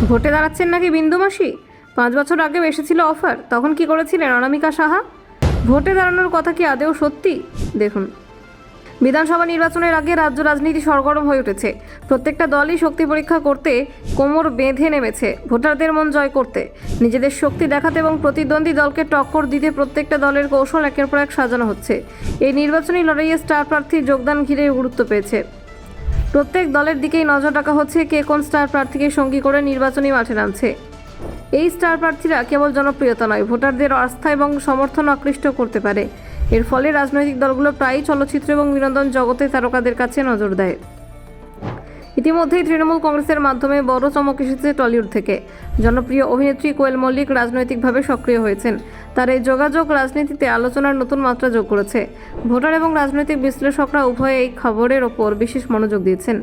ভোটে দাঁড়াচ্ছেন নাকি বিন্দু মাসি? 5 বছর আগেও এসেছিল অফার, তখন কি করেছিলেন অনামিকা সাহা? ভোটে দাঁড়ানোর কথা কি আদেও সত্যি? দেখুন, বিধানসভা নির্বাচনের আগে রাজ্য রাজনীতি সরগরম হয়ে উঠেছে। প্রত্যেকটা দলই শক্তি পরীক্ষা করতে কোমর বেঁধে নেমেছে, ভোটারদের মন জয় করতে, নিজেদের শক্তি দেখাতে এবং প্রতিদ্বন্দ্বী দলকে টক্কর দিতে প্রত্যেকটা দলের কৌশল একের পর এক সাজানো হচ্ছে। এই নির্বাচনী লড়াইয়ে স্টার প্রার্থীর যোগদান ঘিরে গুরুত্ব পেয়েছে। প্রত্যেক দলের দিকেই নজর রাখা হচ্ছে কে কোন স্টার প্রার্থীকে সঙ্গী করে নির্বাচনী মাঠে নামছে। এই স্টার প্রার্থীরা কেবল জনপ্রিয়তা নয়, ভোটারদের আস্থা এবং সমর্থন আকৃষ্ট করতে পারে। এর ফলে রাজনৈতিক দলগুলো প্রায়ই চলচ্চিত্র এবং বিনোদন জগতে তারকাদের কাছে নজর দেয়। ইতিমধ্যেই তৃণমূল কংগ্রেসের মাধ্যমে বড় চমক এসেছে টলিউড থেকে। জনপ্রিয় অভিনেত্রী কোয়েল মল্লিক রাজনৈতিকভাবে সক্রিয় হয়েছেন। তার এই যোগাযোগ রাজনীতিতে আলোচনার নতুন মাত্রা যোগ করেছে। ভোটার এবং রাজনৈতিক বিশ্লেষকরা উভয়ে এই খবরের ওপর বিশেষ মনোযোগ দিয়েছেন।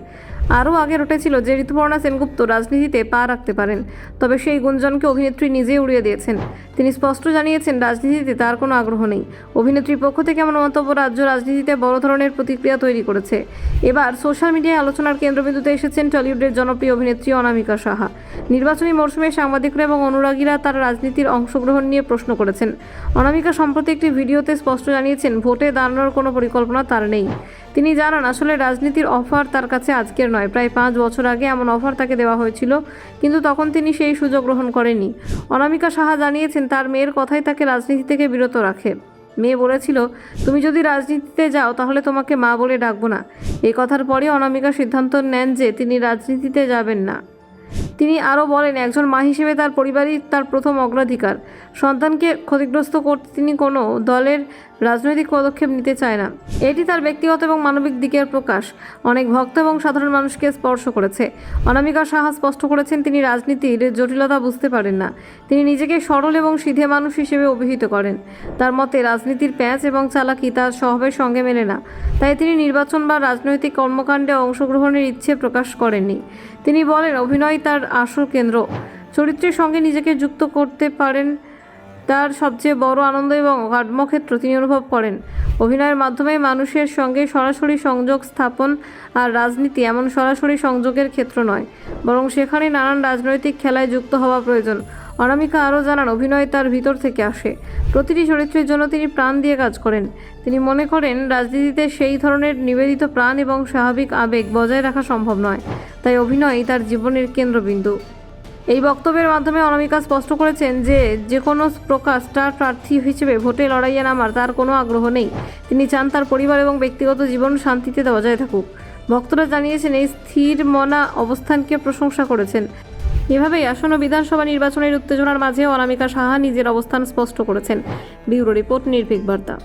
আরও আগে উঠেছিল যে ঋতুপর্ণা সেনগুপ্ত রাজনীতিতে পা রাখতে পারেন, তবে সেই গুঞ্জনকে অভিনেত্রী নিজেই উড়িয়ে দিয়েছেন। তিনি স্পষ্ট জানিয়েছেন রাজনীতিতে তার কোনো আগ্রহ নেই। অভিনেত্রীর পক্ষ থেকে এমন মন্তব্য রাজ্য রাজনীতিতে বড় ধরনের প্রতিক্রিয়া তৈরি করেছে। এবার সোশ্যাল মিডিয়ায় আলোচনার কেন্দ্রবিন্দুতে এসেছেন টলিউডের জনপ্রিয় অভিনেত্রী অনামিকা সাহা। নির্বাচনী মরশুমে সাংবাদিকরা এবং অনুরাগীরা তার রাজনীতির অংশগ্রহণ নিয়ে প্রশ্ন করেছেন। অনামিকা সম্প্রতি একটি ভিডিওতে স্পষ্ট জানিয়েছেন ভোটে দাঁড়ানোর কোনো পরিকল্পনা তার নেই। তিনি জানান আসলে রাজনীতির অফার তার কাছে আজকের নয়, প্রায় 5 বছর আগে এমন অফার তাকে দেওয়া হয়েছিল, কিন্তু তখন তিনি সেই সুযোগ গ্রহণ করেননি। অনামিকা সাহা জানিয়েছেন তার মেয়ের কথাই তাকে রাজনীতি থেকে বিরত রাখে। মেয়ে বলেছিল, তুমি যদি রাজনীতিতে যাও তাহলে তোমাকে মা বলে ডাকবো না। এই কথার পরে অনামিকা সিদ্ধান্ত নেন যে তিনি রাজনীতিতে যাবেন না। তিনি আরও বলেন, একজন মা হিসেবে তার পরিবারই তার প্রথম অগ্রাধিকার। সন্তানকে ক্ষতিগ্রস্ত করতে তিনি কোনো দলের রাজনৈতিক পদক্ষেপ নিতে চায় না। এটি তার ব্যক্তিগত এবং মানবিক দিকের প্রকাশ। অনেক ভক্ত এবং সাধারণ মানুষকে স্পর্শ করেছে। অনামিকা সাহা স্পষ্ট করেছেন তিনি রাজনীতির জটিলতা বুঝতে পারেন না। তিনি নিজেকে সরল এবং সিধে মানুষ হিসেবে অভিহিত করেন। তার মতে রাজনীতির প্যাঁচ এবং চালাকি তার স্বভাবের সঙ্গে মেলে না। তাই তিনি নির্বাচন বা রাজনৈতিক কর্মকাণ্ডে অংশগ্রহণের ইচ্ছে প্রকাশ করেননি। তিনি বলেন অভিনয় তার আসল কেন্দ্র। চরিত্রের সঙ্গে নিজেকে যুক্ত করতে পারেন তার সবচেয়ে বড় আনন্দ এবং কর্মক্ষেত্র তিনি অনুভব করেন। অভিনয়ের মাধ্যমে মানুষের সঙ্গে সরাসরি সংযোগ স্থাপন, আর রাজনীতি এমন সরাসরি সংযোগের ক্ষেত্র নয়, বরং সেখানে নানান রাজনৈতিক খেলায় যুক্ত হওয়া প্রয়োজন। অনামিকা আরও জানান অভিনয় তার ভিতর থেকে আসে। প্রতিটি চরিত্রের জন্য তিনি প্রাণ দিয়ে কাজ করেন। তিনি মনে করেন রাজনীতিতে সেই ধরনের নিবেদিত প্রাণ এবং স্বাভাবিক আবেগ বজায় রাখা সম্ভব নয়, তাই অভিনয়ই তার জীবনের কেন্দ্রবিন্দু। এই বক্তব্যের মাধ্যমে অনামিকা স্পষ্ট করেছেন যে কোনো প্রকার স্টার প্রার্থী হিসেবে ভোটে লড়াইয়ে নামার তার কোনো আগ্রহ নেই। তিনি চান তার পরিবার এবং ব্যক্তিগত জীবন শান্তিতে বজায় থাকুক। ভক্তরা জানিয়েছেন এই স্থির মনা অবস্থানকে প্রশংসা করেছেন। এভাবেই আসন্ন বিধানসভা নির্বাচনের উত্তেজনার মাঝেও অনামিকা সাহা নিজের অবস্থান স্পষ্ট করেছেন। ব্যুরো রিপোর্ট, নির্ভীক বার্তা।